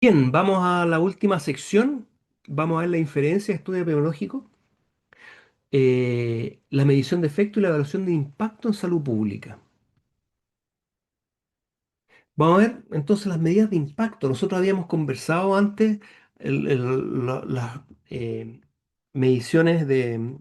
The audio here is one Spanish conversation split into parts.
Bien, vamos a la última sección. Vamos a ver la inferencia, estudio epidemiológico, la medición de efecto y la evaluación de impacto en salud pública. Vamos a ver entonces las medidas de impacto. Nosotros habíamos conversado antes las mediciones de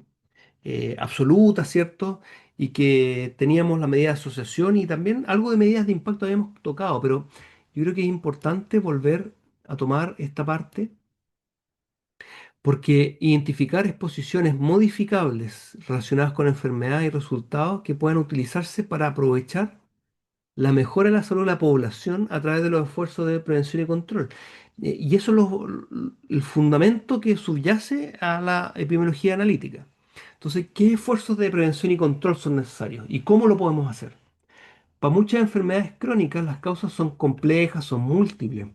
absolutas, ¿cierto? Y que teníamos la medida de asociación y también algo de medidas de impacto habíamos tocado, pero yo creo que es importante volver a tomar esta parte porque identificar exposiciones modificables relacionadas con enfermedades y resultados que puedan utilizarse para aprovechar la mejora de la salud de la población a través de los esfuerzos de prevención y control. Y eso es el fundamento que subyace a la epidemiología analítica. Entonces, ¿qué esfuerzos de prevención y control son necesarios? ¿Y cómo lo podemos hacer? Para muchas enfermedades crónicas las causas son complejas, son múltiples.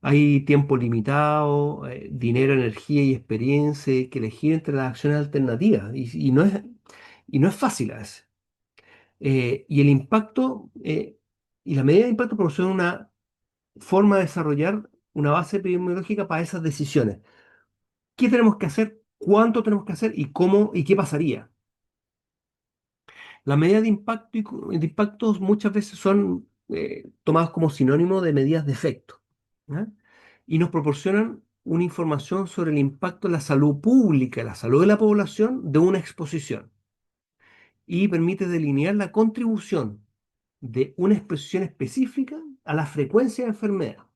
Hay tiempo limitado, dinero, energía y experiencia, hay que elegir entre las acciones alternativas y no es fácil a veces. Y el impacto y la medida de impacto proporciona una forma de desarrollar una base epidemiológica para esas decisiones. ¿Qué tenemos que hacer? ¿Cuánto tenemos que hacer? ¿Y cómo? ¿Y qué pasaría? Las medidas de impacto de impactos muchas veces son tomadas como sinónimo de medidas de efecto, ¿ya? Y nos proporcionan una información sobre el impacto en la salud pública, la salud de la población de una exposición y permite delinear la contribución de una exposición específica a la frecuencia de enfermedad.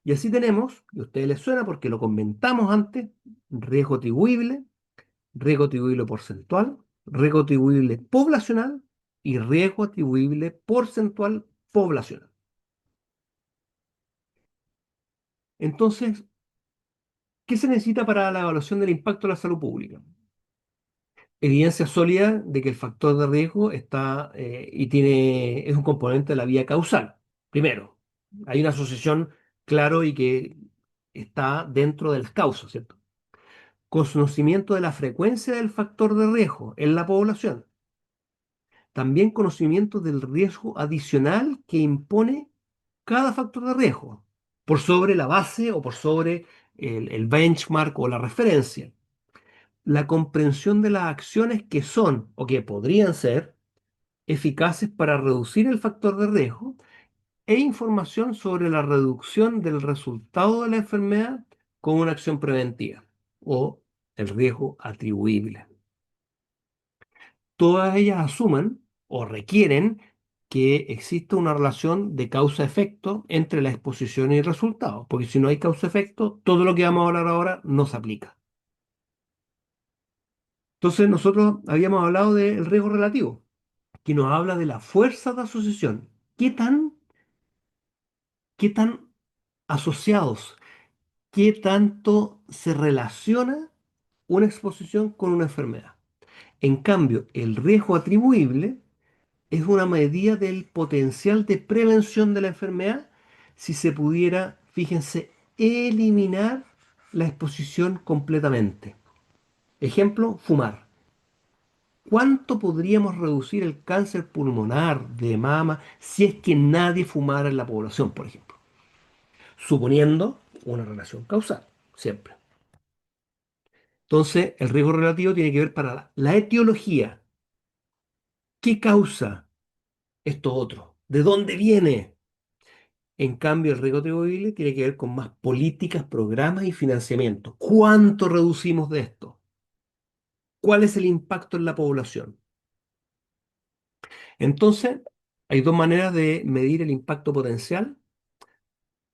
Y así tenemos, y a ustedes les suena porque lo comentamos antes, riesgo atribuible, riesgo atribuible porcentual, riesgo atribuible poblacional y riesgo atribuible porcentual poblacional. Entonces, ¿qué se necesita para la evaluación del impacto de la salud pública? Evidencia sólida de que el factor de riesgo está es un componente de la vía causal. Primero, hay una asociación claro y que está dentro de las causas, ¿cierto? Conocimiento de la frecuencia del factor de riesgo en la población. También conocimiento del riesgo adicional que impone cada factor de riesgo, por sobre la base o por sobre el benchmark o la referencia. La comprensión de las acciones que son o que podrían ser eficaces para reducir el factor de riesgo e información sobre la reducción del resultado de la enfermedad con una acción preventiva o el riesgo atribuible. Todas ellas asuman o requieren que exista una relación de causa-efecto entre la exposición y el resultado, porque si no hay causa-efecto, todo lo que vamos a hablar ahora no se aplica. Entonces nosotros habíamos hablado del riesgo relativo, que nos habla de la fuerza de asociación. ¿Qué tan asociados, qué tanto se relaciona una exposición con una enfermedad? En cambio, el riesgo atribuible es una medida del potencial de prevención de la enfermedad si se pudiera, fíjense, eliminar la exposición completamente. Ejemplo, fumar. ¿Cuánto podríamos reducir el cáncer pulmonar de mama si es que nadie fumara en la población, por ejemplo? Suponiendo una relación causal, siempre. Entonces, el riesgo relativo tiene que ver para la etiología. ¿Qué causa esto otro? ¿De dónde viene? En cambio, el riesgo atribuible tiene que ver con más políticas, programas y financiamiento. ¿Cuánto reducimos de esto? ¿Cuál es el impacto en la población? Entonces, hay dos maneras de medir el impacto potencial,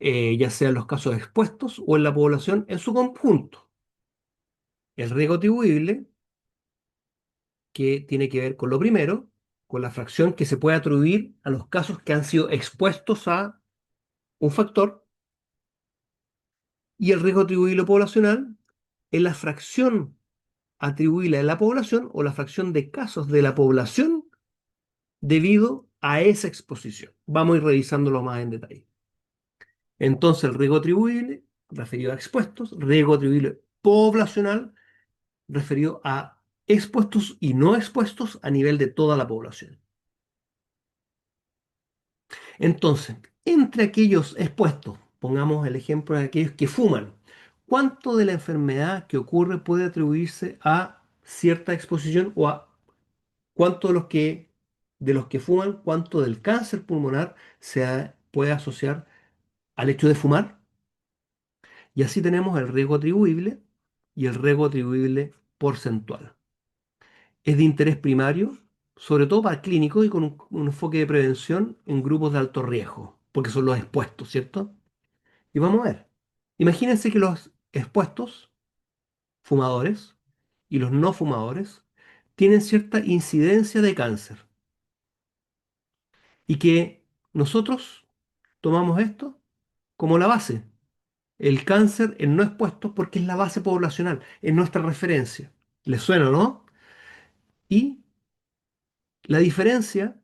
ya sea en los casos expuestos o en la población en su conjunto. El riesgo atribuible, que tiene que ver con lo primero, con la fracción que se puede atribuir a los casos que han sido expuestos a un factor, y el riesgo atribuible poblacional es la fracción atribuirle a la población o la fracción de casos de la población debido a esa exposición. Vamos a ir revisándolo más en detalle. Entonces, el riesgo atribuible referido a expuestos, riesgo atribuible poblacional referido a expuestos y no expuestos a nivel de toda la población. Entonces, entre aquellos expuestos, pongamos el ejemplo de aquellos que fuman. ¿Cuánto de la enfermedad que ocurre puede atribuirse a cierta exposición o a cuánto de los que fuman, cuánto del cáncer pulmonar puede asociar al hecho de fumar? Y así tenemos el riesgo atribuible y el riesgo atribuible porcentual. Es de interés primario, sobre todo para clínicos y con un enfoque de prevención en grupos de alto riesgo, porque son los expuestos, ¿cierto? Y vamos a ver. Imagínense que los expuestos, fumadores, y los no fumadores tienen cierta incidencia de cáncer y que nosotros tomamos esto como la base. El cáncer en no expuestos porque es la base poblacional, es nuestra referencia. ¿Les suena, no? Y la diferencia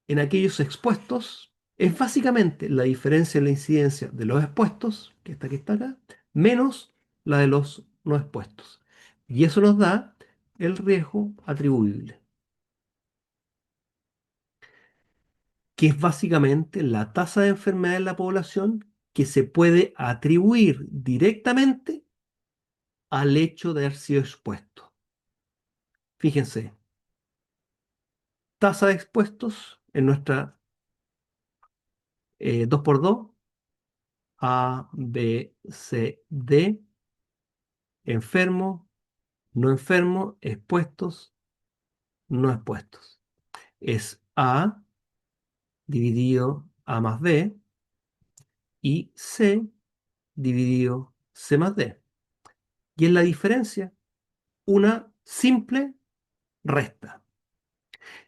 en aquellos expuestos es básicamente la diferencia en la incidencia de los expuestos, que está acá, menos la de los no expuestos. Y eso nos da el riesgo atribuible, que es básicamente la tasa de enfermedad en la población que se puede atribuir directamente al hecho de haber sido expuesto. Fíjense, tasa de expuestos en nuestra 2x2, A, B, C, D, enfermo, no enfermo, expuestos, no expuestos. Es A dividido A más B y C dividido C más D. Y en la diferencia, una simple resta.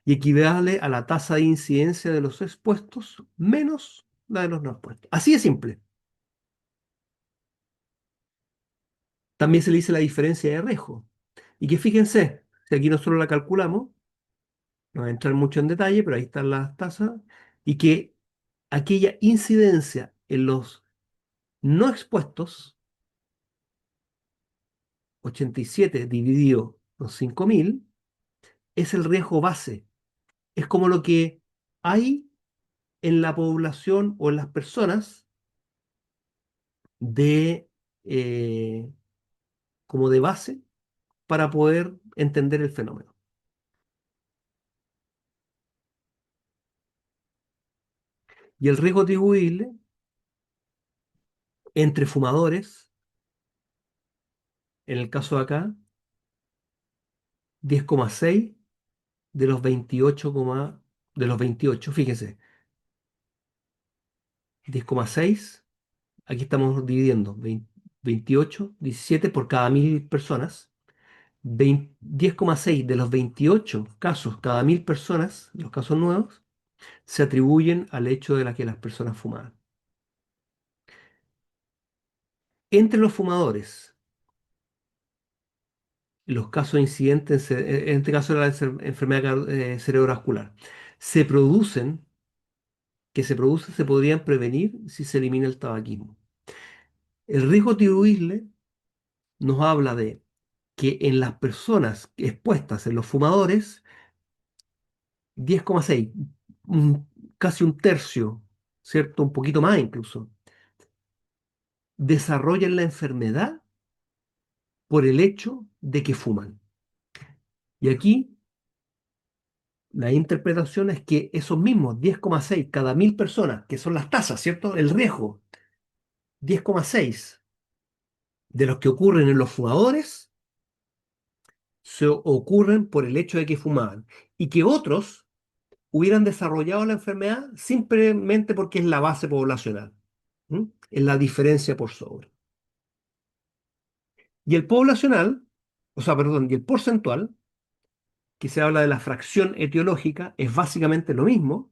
Y equivale a la tasa de incidencia de los expuestos menos la de los no expuestos. Así de simple. También se le dice la diferencia de riesgo. Y que fíjense, si aquí nosotros la calculamos, no voy a entrar mucho en detalle, pero ahí están las tasas, y que aquella incidencia en los no expuestos, 87 dividido por 5.000, es el riesgo base. Es como lo que hay en la población o en las personas de, eh, como de base para poder entender el fenómeno. Y el riesgo atribuible entre fumadores, en el caso de acá, 10,6 de los 28, de los 28, fíjense, 10,6, aquí estamos dividiendo 28, 17 por cada 1.000 personas, 10,6 de los 28 casos cada 1.000 personas, los casos nuevos, se atribuyen al hecho de la que las personas fumaban. Entre los fumadores, los casos incidentes, en este caso era la enfermedad cerebrovascular, se producen, se podrían prevenir si se elimina el tabaquismo. El riesgo tiroideo nos habla de que en las personas expuestas, en los fumadores, 10,6, casi un tercio, ¿cierto? Un poquito más incluso, desarrollan la enfermedad por el hecho de que fuman. Y aquí la interpretación es que esos mismos 10,6 cada 1.000 personas, que son las tasas, ¿cierto? El riesgo, 10,6 de los que ocurren en los fumadores, se ocurren por el hecho de que fumaban. Y que otros hubieran desarrollado la enfermedad simplemente porque es la base poblacional. ¿M? Es la diferencia por sobre. Y el poblacional, o sea, perdón, y el porcentual, que se habla de la fracción etiológica, es básicamente lo mismo,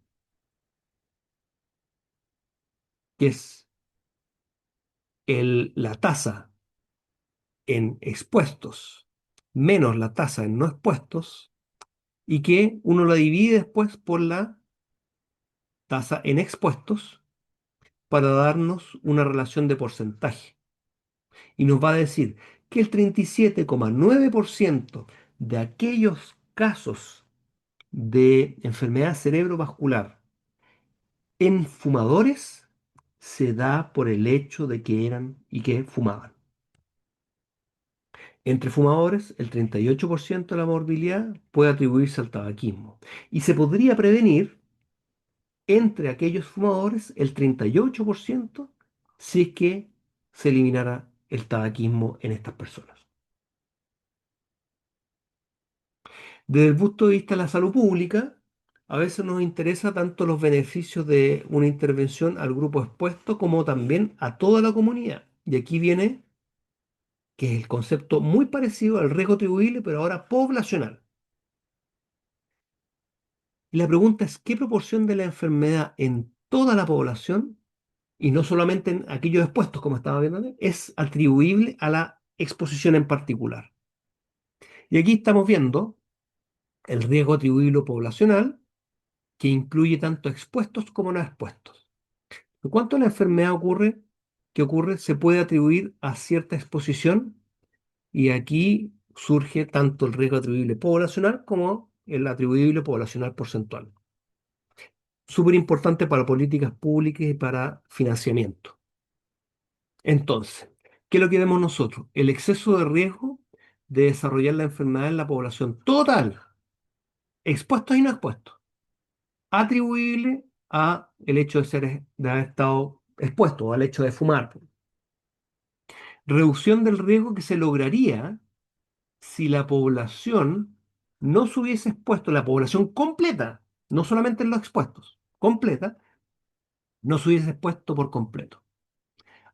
que es la tasa en expuestos menos la tasa en no expuestos, y que uno la divide después por la tasa en expuestos para darnos una relación de porcentaje. Y nos va a decir que el 37,9% de aquellos casos de enfermedad cerebrovascular en fumadores se da por el hecho de que eran y que fumaban. Entre fumadores, el 38% de la morbilidad puede atribuirse al tabaquismo. Y se podría prevenir entre aquellos fumadores el 38% si es que se eliminara el tabaquismo en estas personas. Desde el punto de vista de la salud pública, a veces nos interesa tanto los beneficios de una intervención al grupo expuesto como también a toda la comunidad. Y aquí viene que es el concepto muy parecido al riesgo atribuible, pero ahora poblacional. Y la pregunta es, ¿qué proporción de la enfermedad en toda la población, y no solamente en aquellos expuestos, como estaba viendo antes, es atribuible a la exposición en particular? Y aquí estamos viendo el riesgo atribuible poblacional, que incluye tanto expuestos como no expuestos. En cuanto a la enfermedad que ocurre, se puede atribuir a cierta exposición, y aquí surge tanto el riesgo atribuible poblacional como el atribuible poblacional porcentual. Súper importante para políticas públicas y para financiamiento. Entonces, ¿qué es lo que vemos nosotros? El exceso de riesgo de desarrollar la enfermedad en la población total, expuestos y no expuestos, atribuible a el hecho de haber estado expuesto, al hecho de fumar. Reducción del riesgo que se lograría si la población no se hubiese expuesto, la población completa, no solamente en los expuestos, completa, no se hubiese expuesto por completo.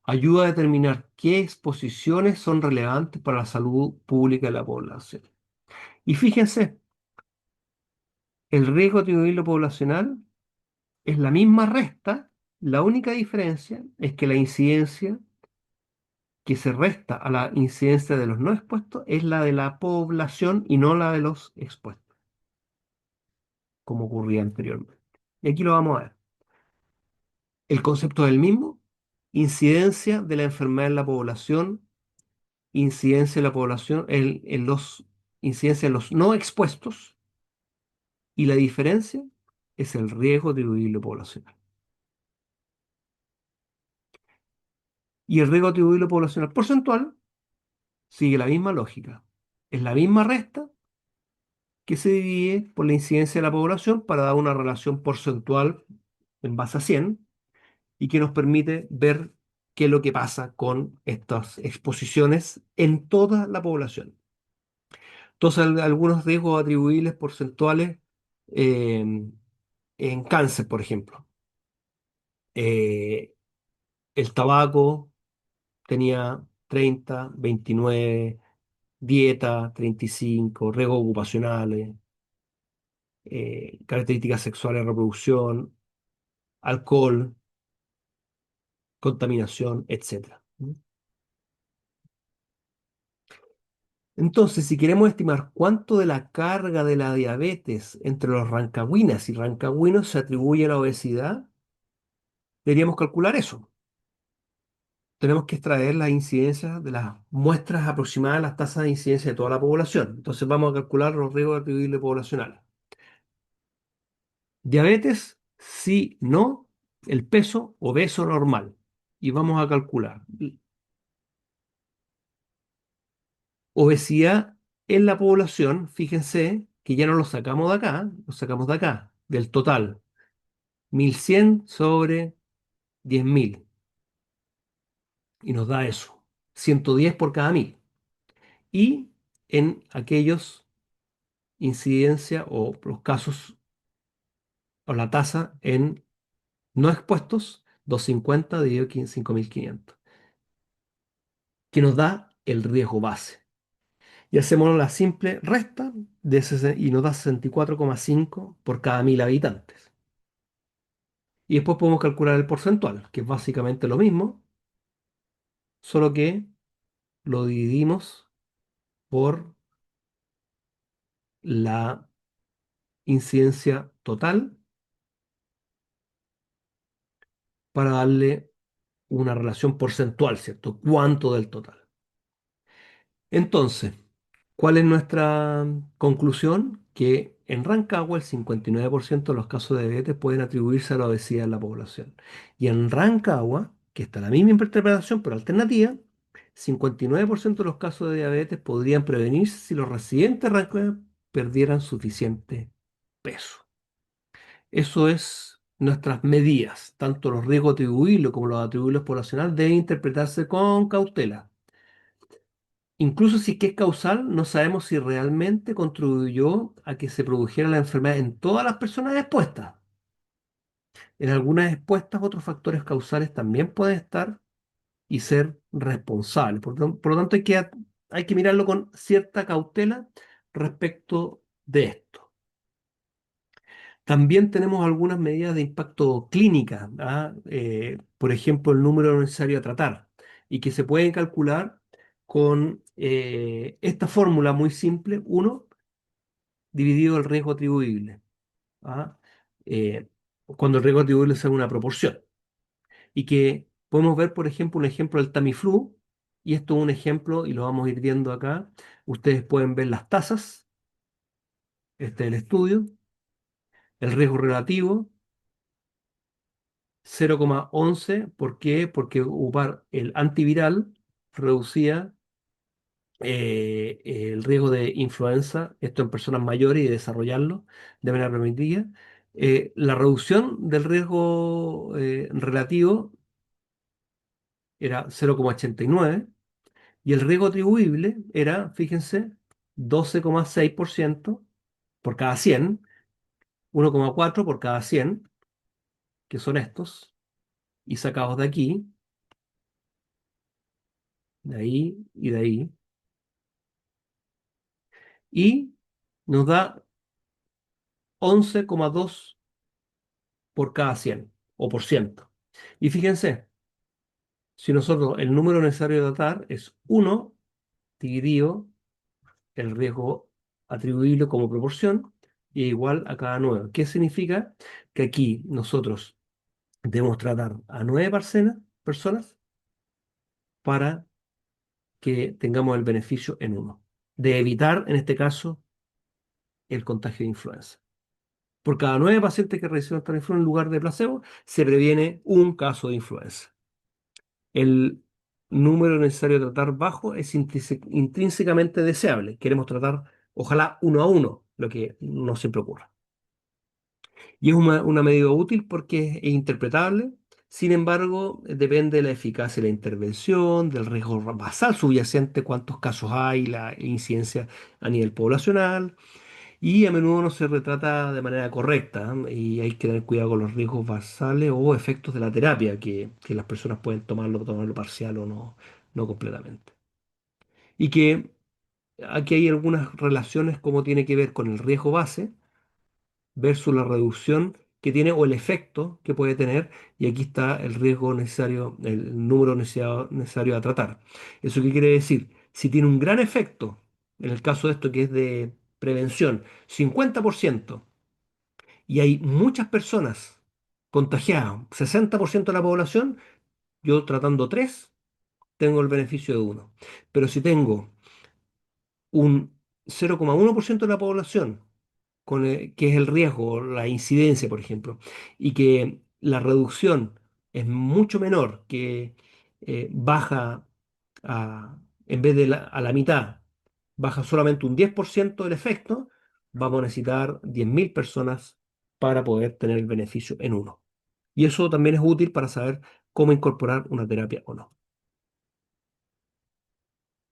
Ayuda a determinar qué exposiciones son relevantes para la salud pública de la población. Y fíjense, el riesgo atribuible poblacional es la misma resta, la única diferencia es que la incidencia que se resta a la incidencia de los no expuestos es la de la población y no la de los expuestos, como ocurría anteriormente. Y aquí lo vamos a ver. El concepto es el mismo: incidencia de la enfermedad en la población, incidencia de la población incidencia en los no expuestos, y la diferencia es el riesgo atribuible poblacional. Y el riesgo atribuible poblacional porcentual sigue la misma lógica. Es la misma resta que se divide por la incidencia de la población para dar una relación porcentual en base a 100, y que nos permite ver qué es lo que pasa con estas exposiciones en toda la población. Entonces, algunos riesgos atribuibles porcentuales eh, en cáncer, por ejemplo. Eh, el tabaco tenía 30, 29, dieta 35, riesgos ocupacionales, características sexuales de reproducción, alcohol, contaminación, etcétera. Entonces, si queremos estimar cuánto de la carga de la diabetes entre los rancagüinas y rancagüinos se atribuye a la obesidad, deberíamos calcular eso. Tenemos que extraer las incidencias de las muestras aproximadas de las tasas de incidencia de toda la población. Entonces vamos a calcular los riesgos atribuibles poblacionales. Diabetes, sí, no, el peso obeso normal. Y vamos a calcular. Obesidad en la población, fíjense que ya no lo sacamos de acá, lo sacamos de acá, del total. 1100 sobre 10.000. Y nos da eso. 110 por cada 1000. Y en aquellos incidencia o los casos o la tasa en no expuestos, 250 dividido 5.500, que nos da el riesgo base. Y hacemos la simple resta y nos da 64,5 por cada 1000 habitantes. Y después podemos calcular el porcentual, que es básicamente lo mismo, solo que lo dividimos por la incidencia total para darle una relación porcentual, ¿cierto? ¿Cuánto del total? Entonces, ¿cuál es nuestra conclusión? Que en Rancagua el 59% de los casos de diabetes pueden atribuirse a la obesidad en la población. Y en Rancagua, que está la misma interpretación pero alternativa, 59% de los casos de diabetes podrían prevenirse si los residentes de Rancagua perdieran suficiente peso. Eso es nuestras medidas, tanto los riesgos atribuibles como los atribuibles poblacionales deben interpretarse con cautela. Incluso si es que es causal, no sabemos si realmente contribuyó a que se produjera la enfermedad en todas las personas expuestas. En algunas expuestas, otros factores causales también pueden estar y ser responsables. Por lo tanto, hay que mirarlo con cierta cautela respecto de esto. También tenemos algunas medidas de impacto clínica, ¿ah? Por ejemplo, el número necesario a tratar, y que se pueden calcular con esta fórmula muy simple, uno dividido el riesgo atribuible, ¿ah? Eh, cuando el riesgo atribuible es una proporción. Y que podemos ver, por ejemplo, un ejemplo del Tamiflu, y esto es un ejemplo, y lo vamos a ir viendo acá. Ustedes pueden ver las tasas, este es el estudio, el riesgo relativo 0,11. ¿Por qué? Porque ocupar el antiviral reducía el riesgo de influenza, esto en personas mayores, y desarrollarlo de manera preventiva. La reducción del riesgo relativo era 0,89 y el riesgo atribuible era, fíjense, 12,6% por cada 100, 1,4 por cada 100, que son estos, y sacados de aquí, de ahí y de ahí, y nos da 11,2 por cada 100 o por ciento. Y fíjense, si nosotros el número necesario de tratar es uno dividido el riesgo atribuible como proporción y igual a cada 9. ¿Qué significa? Que aquí nosotros debemos tratar a 9 personas para que tengamos el beneficio en uno, de evitar en este caso el contagio de influenza. Por cada 9 pacientes que reciben Tamiflu en lugar de placebo, se previene un caso de influenza. El número necesario de tratar bajo es intrínsecamente deseable. Queremos tratar, ojalá, uno a uno, lo que no siempre ocurre. Y es una medida útil porque es interpretable. Sin embargo, depende de la eficacia de la intervención, del riesgo basal subyacente, cuántos casos hay, la incidencia a nivel poblacional, y a menudo no se retrata de manera correcta, ¿eh? Y hay que tener cuidado con los riesgos basales o efectos de la terapia, que las personas pueden tomarlo parcial o no, no completamente. Y que aquí hay algunas relaciones como tiene que ver con el riesgo base versus la reducción que tiene o el efecto que puede tener, y aquí está el riesgo necesario, el número necesario a tratar. ¿Eso qué quiere decir? Si tiene un gran efecto, en el caso de esto que es de prevención, 50%, y hay muchas personas contagiadas, 60% de la población, yo tratando 3 tengo el beneficio de uno. Pero si tengo un 0,1% de la población, que es el riesgo, la incidencia, por ejemplo, y que la reducción es mucho menor, que baja en vez de a la mitad, baja solamente un 10% del efecto, vamos a necesitar 10.000 personas para poder tener el beneficio en uno. Y eso también es útil para saber cómo incorporar una terapia o no.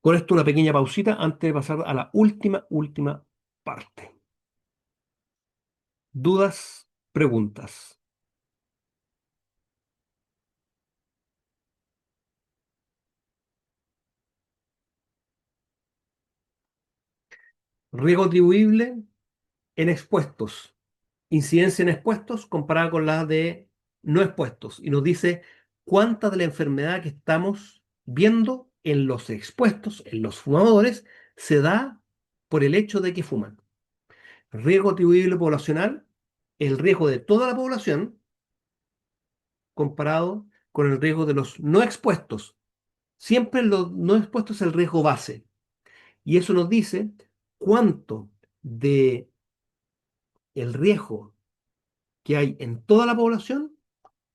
Con esto una pequeña pausita antes de pasar a la última parte. Dudas, preguntas. Riesgo atribuible en expuestos. Incidencia en expuestos comparada con la de no expuestos. Y nos dice cuánta de la enfermedad que estamos viendo en los expuestos, en los fumadores, se da por el hecho de que fuman. Riesgo atribuible poblacional, el riesgo de toda la población comparado con el riesgo de los no expuestos. Siempre los no expuestos es el riesgo base. Y eso nos dice cuánto de el riesgo que hay en toda la población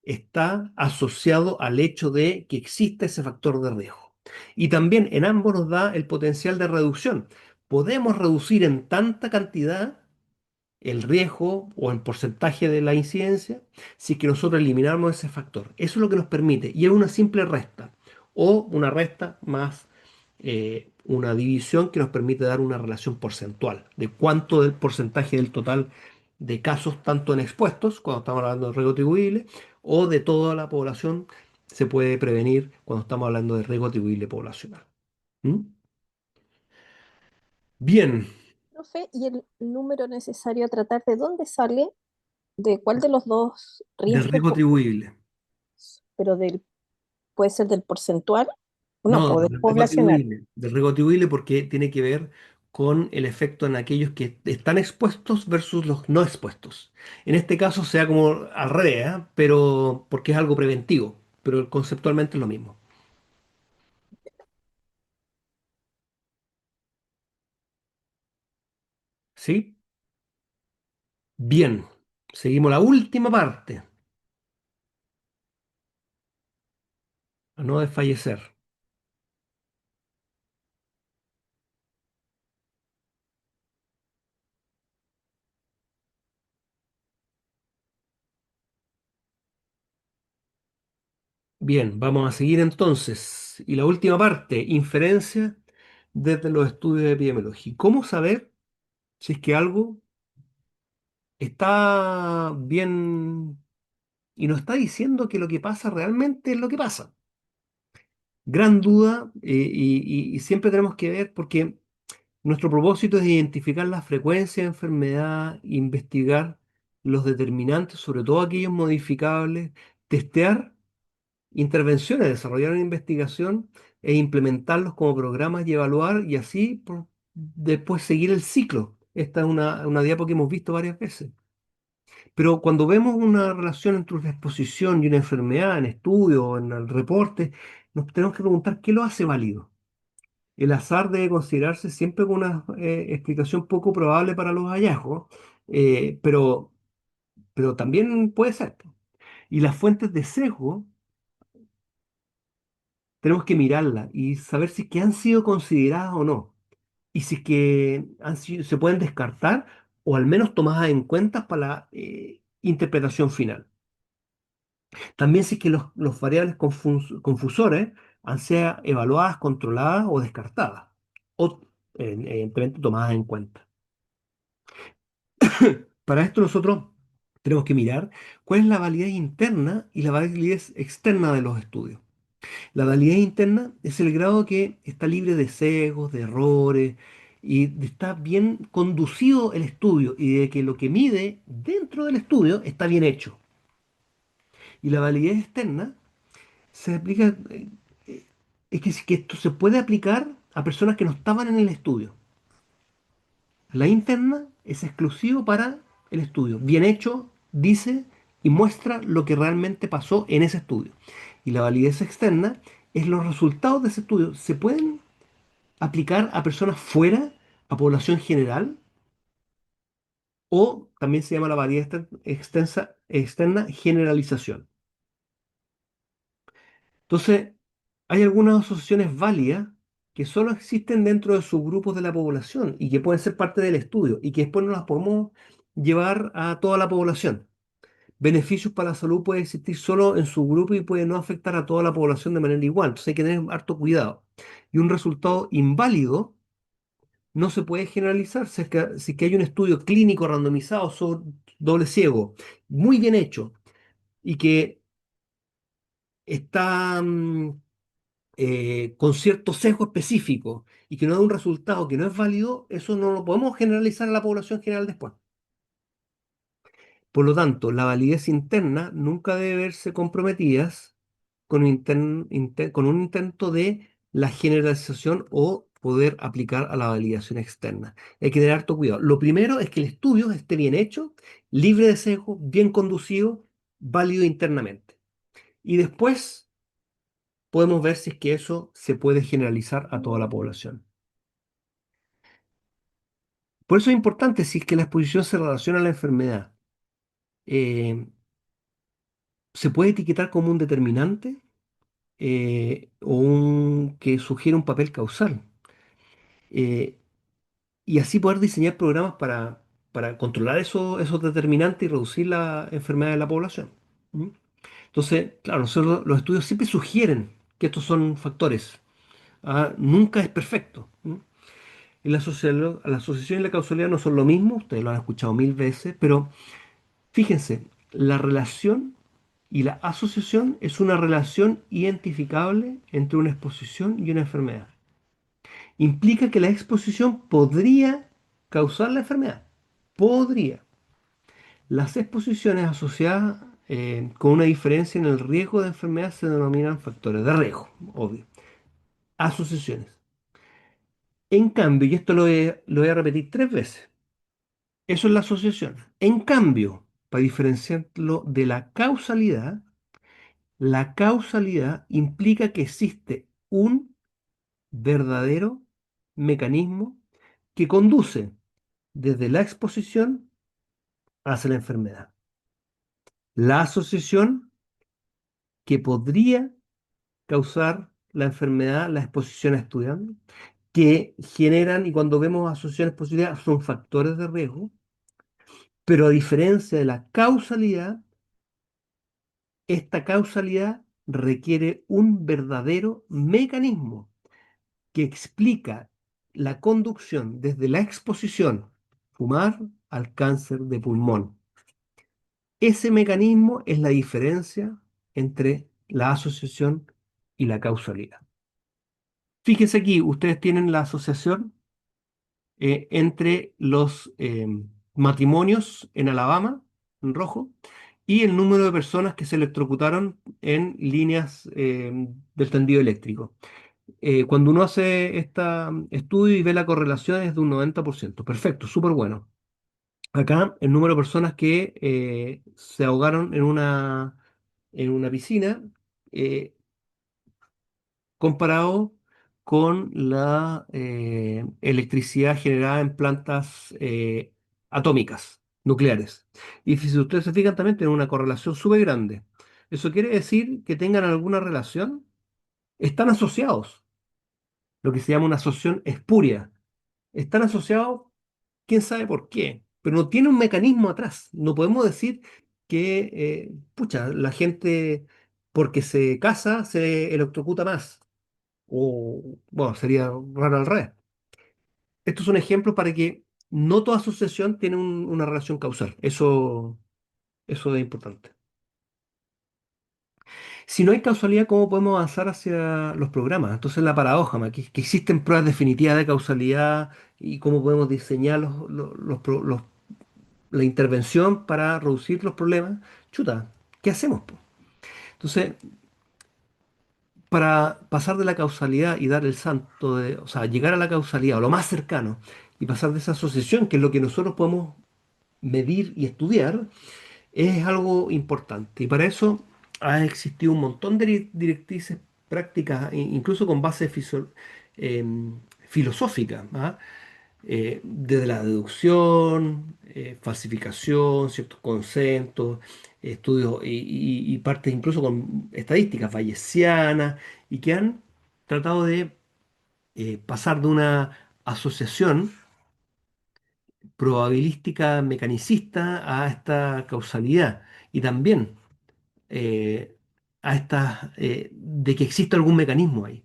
está asociado al hecho de que existe ese factor de riesgo. Y también en ambos nos da el potencial de reducción. Podemos reducir en tanta cantidad el riesgo o el porcentaje de la incidencia si es que nosotros eliminamos ese factor. Eso es lo que nos permite. Y es una simple resta o una resta más una división que nos permite dar una relación porcentual de cuánto del porcentaje del total de casos, tanto en expuestos, cuando estamos hablando de riesgo atribuible, o de toda la población, se puede prevenir cuando estamos hablando de riesgo atribuible poblacional. ¿Mm? Bien, Profe, ¿y el número necesario a tratar de dónde sale? ¿De cuál de los dos del riesgos? riesgo atribuible. Pero puede ser del porcentual, no, No, pues del del riesgo poblacional. atribuible. Del riesgo atribuible porque tiene que ver con el efecto en aquellos que están expuestos versus los no expuestos. En este caso sea como al revés, ¿eh? Pero porque es algo preventivo, pero conceptualmente es lo mismo. ¿Sí? Bien, seguimos la última parte, a no desfallecer. Bien, vamos a seguir entonces. Y la última parte, inferencia desde los estudios de epidemiología. ¿Cómo saber si es que algo está bien y nos está diciendo que lo que pasa realmente es lo que pasa? Gran duda, y siempre tenemos que ver porque nuestro propósito es identificar la frecuencia de enfermedad, investigar los determinantes, sobre todo aquellos modificables, testear intervenciones, desarrollar una investigación e implementarlos como programas y evaluar y así después seguir el ciclo. Esta es una diapo que hemos visto varias veces. Pero cuando vemos una relación entre una exposición y una enfermedad en estudio o en el reporte, nos tenemos que preguntar qué lo hace válido. El azar debe considerarse siempre como una explicación poco probable para los hallazgos, pero también puede ser. Y las fuentes de sesgo tenemos que mirarlas y saber si es que han sido consideradas o no. Y si es que se pueden descartar o al menos tomadas en cuenta para la interpretación final. También si es que los variables confusores han sido evaluadas, controladas o descartadas, o evidentemente tomadas en cuenta. Para esto nosotros tenemos que mirar cuál es la validez interna y la validez externa de los estudios. La validez interna es el grado que está libre de sesgos, de errores y está bien conducido el estudio y de que lo que mide dentro del estudio está bien hecho. Y la validez externa se aplica, que esto se puede aplicar a personas que no estaban en el estudio. La interna es exclusivo para el estudio. Bien hecho, dice y muestra lo que realmente pasó en ese estudio. Y la validez externa es los resultados de ese estudio. Se pueden aplicar a personas fuera, a población general, o también se llama la validez externa generalización. Entonces, hay algunas asociaciones válidas que solo existen dentro de subgrupos de la población y que pueden ser parte del estudio y que después no las podemos llevar a toda la población. Beneficios para la salud puede existir solo en su grupo y puede no afectar a toda la población de manera igual. Entonces hay que tener harto cuidado. Y un resultado inválido no se puede generalizar si es que hay un estudio clínico randomizado sobre doble ciego, muy bien hecho y que está con cierto sesgo específico y que no da un resultado que no es válido, eso no lo podemos generalizar a la población general después. Por lo tanto, la validez interna nunca debe verse comprometidas con un intento de la generalización o poder aplicar a la validación externa. Hay que tener harto cuidado. Lo primero es que el estudio esté bien hecho, libre de sesgo, bien conducido, válido internamente. Y después podemos ver si es que eso se puede generalizar a toda la población. Por eso es importante, si es que la exposición se relaciona a la enfermedad, eh, se puede etiquetar como un determinante o un que sugiere un papel causal. eh, y así poder diseñar programas para controlar esos determinantes y reducir la enfermedad de la población. ¿Mm? Entonces, claro, nosotros, los estudios siempre sugieren que estos son factores. Nunca es perfecto. ¿Mm? Y la asociación y la causalidad no son lo mismo, ustedes lo han escuchado mil veces, pero fíjense, la relación y la asociación es una relación identificable entre una exposición y una enfermedad. Implica que la exposición podría causar la enfermedad. Podría. Las exposiciones asociadas con una diferencia en el riesgo de enfermedad se denominan factores de riesgo, obvio. Asociaciones. En cambio, y esto lo voy a repetir tres veces, eso es la asociación. En cambio, para diferenciarlo de la causalidad implica que existe un verdadero mecanismo que conduce desde la exposición hacia la enfermedad. La asociación que podría causar la enfermedad, la exposición a estudiantes, que generan, y cuando vemos asociaciones positivas, son factores de riesgo, pero a diferencia de la causalidad, esta causalidad requiere un verdadero mecanismo que explica la conducción desde la exposición, fumar, al cáncer de pulmón. Ese mecanismo es la diferencia entre la asociación y la causalidad. Fíjese aquí, ustedes tienen la asociación entre los matrimonios en Alabama, en rojo, y el número de personas que se electrocutaron en líneas del tendido eléctrico. Cuando uno hace este estudio y ve la correlación es de un 90%. Perfecto, súper bueno. Acá el número de personas que se ahogaron en una piscina eh, comparado con la electricidad generada en plantas atómicas, nucleares. Y si ustedes se fijan, también tienen una correlación súper grande. ¿Eso quiere decir que tengan alguna relación? Están asociados, lo que se llama una asociación espuria. Están asociados, quién sabe por qué, pero no tiene un mecanismo atrás. No podemos decir que, pucha, la gente porque se casa se electrocuta más. O, bueno, sería raro al revés. Estos son ejemplos para que no toda asociación tiene una relación causal. Eso es importante. Si no hay causalidad, ¿cómo podemos avanzar hacia los programas? Entonces la paradoja, que existen pruebas definitivas de causalidad y cómo podemos diseñar la intervención para reducir los problemas. Chuta, ¿qué hacemos, po? Entonces, para pasar de la causalidad y dar el salto o sea, llegar a la causalidad o lo más cercano y pasar de esa asociación, que es lo que nosotros podemos medir y estudiar, es algo importante. Y para eso ha existido un montón de directrices prácticas, incluso con base filosófica, desde la deducción, falsificación, ciertos conceptos, estudios y partes incluso con estadísticas bayesianas, y que han tratado de pasar de una asociación probabilística mecanicista a esta causalidad y también a esta de que existe algún mecanismo ahí.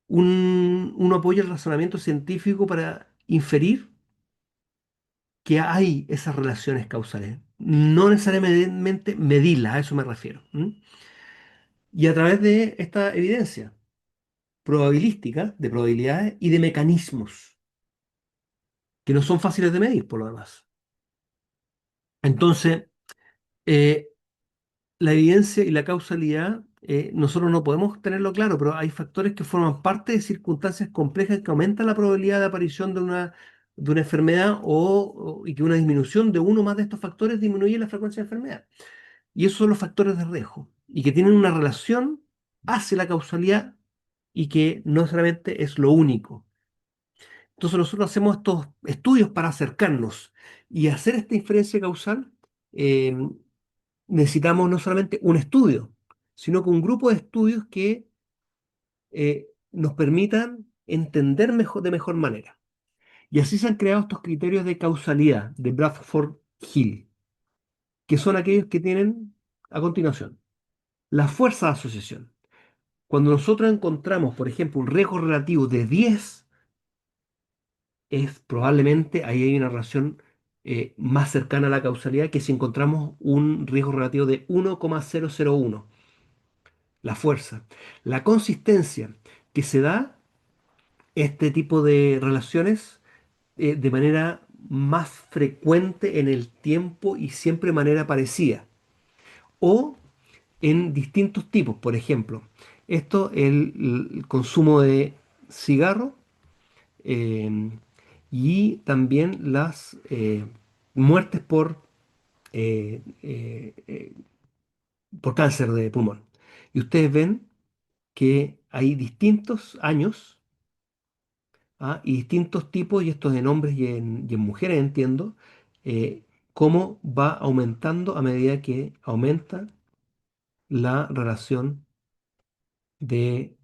Uno apoya el razonamiento científico para inferir que hay esas relaciones causales, no necesariamente medirlas, a eso me refiero. ¿M? Y a través de esta evidencia probabilística, de probabilidades y de mecanismos que no son fáciles de medir por lo demás. Entonces, eh, la evidencia y la causalidad, nosotros no podemos tenerlo claro, pero hay factores que forman parte de circunstancias complejas que aumentan la probabilidad de aparición de una enfermedad y que una disminución de uno más de estos factores disminuye la frecuencia de enfermedad. Y esos son los factores de riesgo y que tienen una relación hacia la causalidad y que no necesariamente es lo único. Entonces nosotros hacemos estos estudios para acercarnos y hacer esta inferencia causal. eh, Necesitamos no solamente un estudio, sino que un grupo de estudios que nos permitan entender mejor, de mejor manera. Y así se han creado estos criterios de causalidad de Bradford Hill, que son aquellos que tienen a continuación la fuerza de asociación. Cuando nosotros encontramos, por ejemplo, un riesgo relativo de 10, es probablemente ahí hay una relación más cercana a la causalidad que si encontramos un riesgo relativo de 1,001. La fuerza. La consistencia que se da este tipo de relaciones de manera más frecuente en el tiempo y siempre de manera parecida. O en distintos tipos, por ejemplo, el consumo de cigarro eh, y también las muertes por cáncer de pulmón. Y ustedes ven que hay distintos años, y distintos tipos, y esto es en hombres y en mujeres, entiendo, cómo va aumentando a medida que aumenta la relación de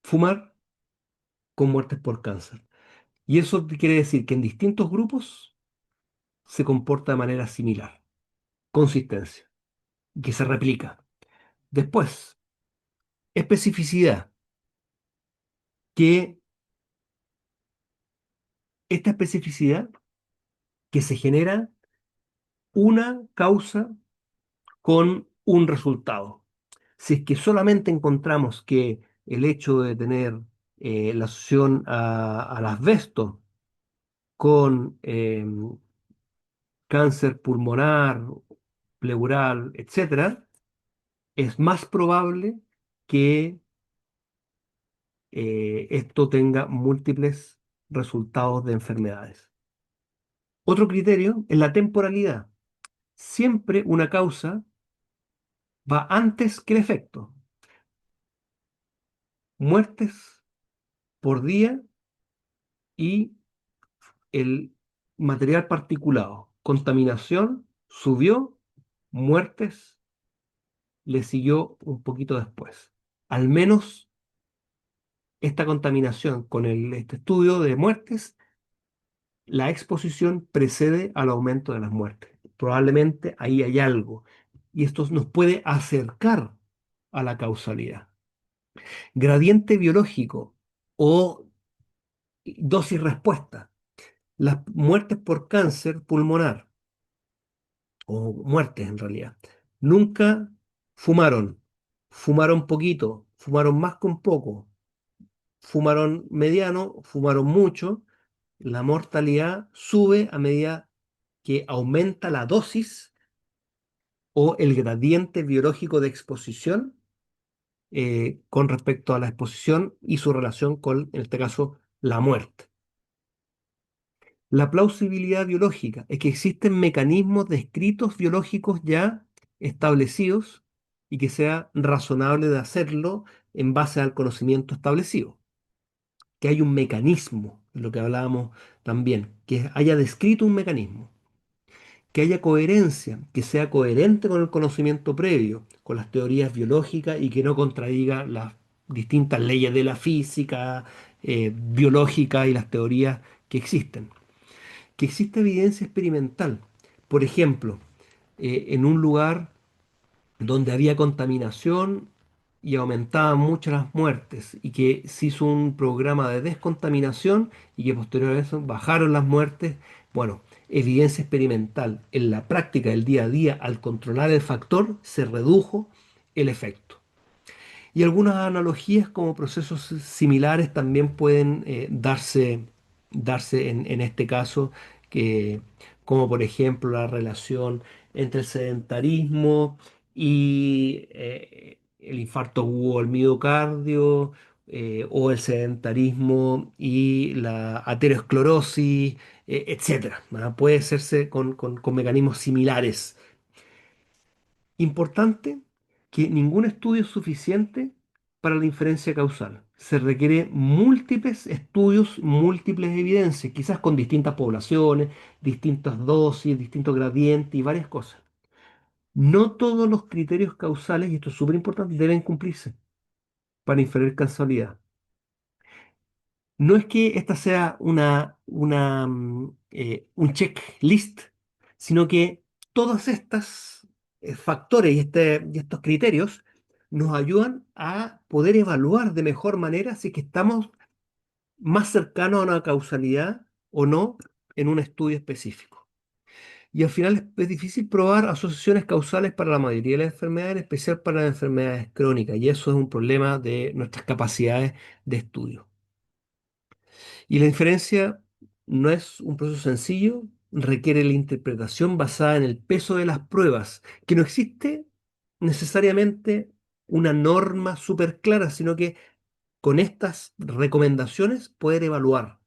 fumar con muertes por cáncer. Y eso quiere decir que en distintos grupos se comporta de manera similar, consistencia, que se replica. Después, especificidad, que esta especificidad que se genera una causa con un resultado. Si es que solamente encontramos que el hecho de tener la asociación al asbesto con cáncer pulmonar, pleural, etcétera, es más probable que esto tenga múltiples resultados de enfermedades. Otro criterio es la temporalidad. Siempre una causa va antes que el efecto. Muertes por día y el material particulado. Contaminación subió, muertes le siguió un poquito después. Al menos esta contaminación con este estudio de muertes, la exposición precede al aumento de las muertes. Probablemente ahí hay algo. Y esto nos puede acercar a la causalidad. Gradiente biológico o dosis-respuesta. Las muertes por cáncer pulmonar, o muertes en realidad, nunca fumaron. Fumaron poquito, fumaron más con poco, fumaron mediano, fumaron mucho. La mortalidad sube a medida que aumenta la dosis o el gradiente biológico de exposición con respecto a la exposición y su relación con, en este caso, la muerte. La plausibilidad biológica es que existen mecanismos descritos biológicos ya establecidos y que sea razonable de hacerlo en base al conocimiento establecido. Que hay un mecanismo, lo que hablábamos también, que haya descrito un mecanismo, que haya coherencia, que sea coherente con el conocimiento previo, con las teorías biológicas y que no contradiga las distintas leyes de la física, biológica y las teorías que existen. Que existe evidencia experimental. Por ejemplo, en un lugar donde había contaminación y aumentaban mucho las muertes y que se hizo un programa de descontaminación y que posterior a eso bajaron las muertes. Bueno, evidencia experimental. En la práctica del día a día, al controlar el factor, se redujo el efecto. Y algunas analogías como procesos similares también pueden darse en este caso, que, como por ejemplo la relación entre el sedentarismo y el infarto agudo al miocardio, o el sedentarismo y la aterosclerosis, etcétera, ¿verdad? Puede hacerse con mecanismos similares. Importante que ningún estudio es suficiente para la inferencia causal. Se requiere múltiples estudios, múltiples evidencias, quizás con distintas poblaciones, distintas dosis, distintos gradientes y varias cosas. No todos los criterios causales, y esto es súper importante, deben cumplirse para inferir causalidad. No es que esta sea un checklist, sino que todas estas factores y estos criterios nos ayudan a poder evaluar de mejor manera si es que estamos más cercanos a una causalidad o no en un estudio específico. Y al final es difícil probar asociaciones causales para la mayoría de las enfermedades, en especial para las enfermedades crónicas, y eso es un problema de nuestras capacidades de estudio. Y la inferencia no es un proceso sencillo, requiere la interpretación basada en el peso de las pruebas, que no existe necesariamente una norma súper clara, sino que con estas recomendaciones poder evaluar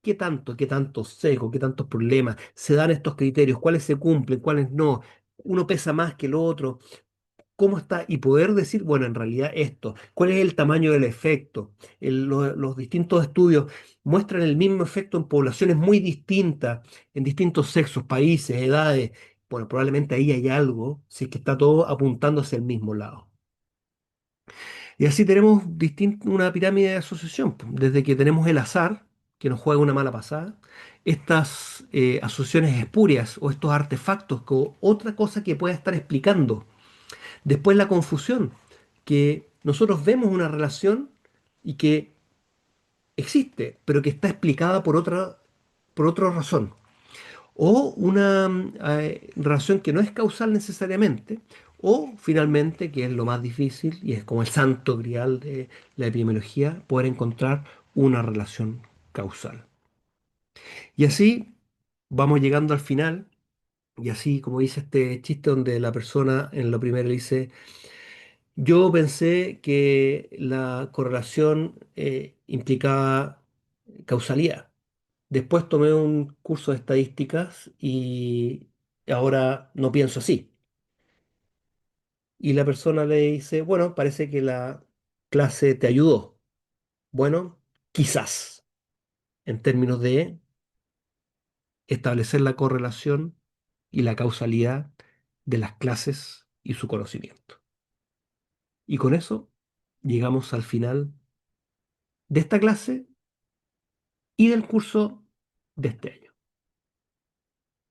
qué tanto sesgo, qué tantos problemas, se dan estos criterios, cuáles se cumplen, cuáles no, uno pesa más que el otro, cómo está y poder decir, bueno, en realidad esto, cuál es el tamaño del efecto. Los distintos estudios muestran el mismo efecto en poblaciones muy distintas, en distintos sexos, países, edades. Bueno, probablemente ahí hay algo, si es que está todo apuntando hacia el mismo lado. Y así tenemos una pirámide de asociación, pues, desde que tenemos el azar, que nos juega una mala pasada, estas asociaciones espurias o estos artefactos, otra cosa que pueda estar explicando. Después la confusión, que nosotros vemos una relación y que existe, pero que está explicada por otra razón. O una relación que no es causal necesariamente, o finalmente, que es lo más difícil y es como el santo grial de la epidemiología, poder encontrar una relación causal. Y así vamos llegando al final, y así como dice este chiste donde la persona en lo primero dice, yo pensé que la correlación implicaba causalidad. Después tomé un curso de estadísticas y ahora no pienso así. Y la persona le dice, bueno, parece que la clase te ayudó. Bueno, quizás, en términos de establecer la correlación y la causalidad de las clases y su conocimiento. Y con eso llegamos al final de esta clase y del curso de este año.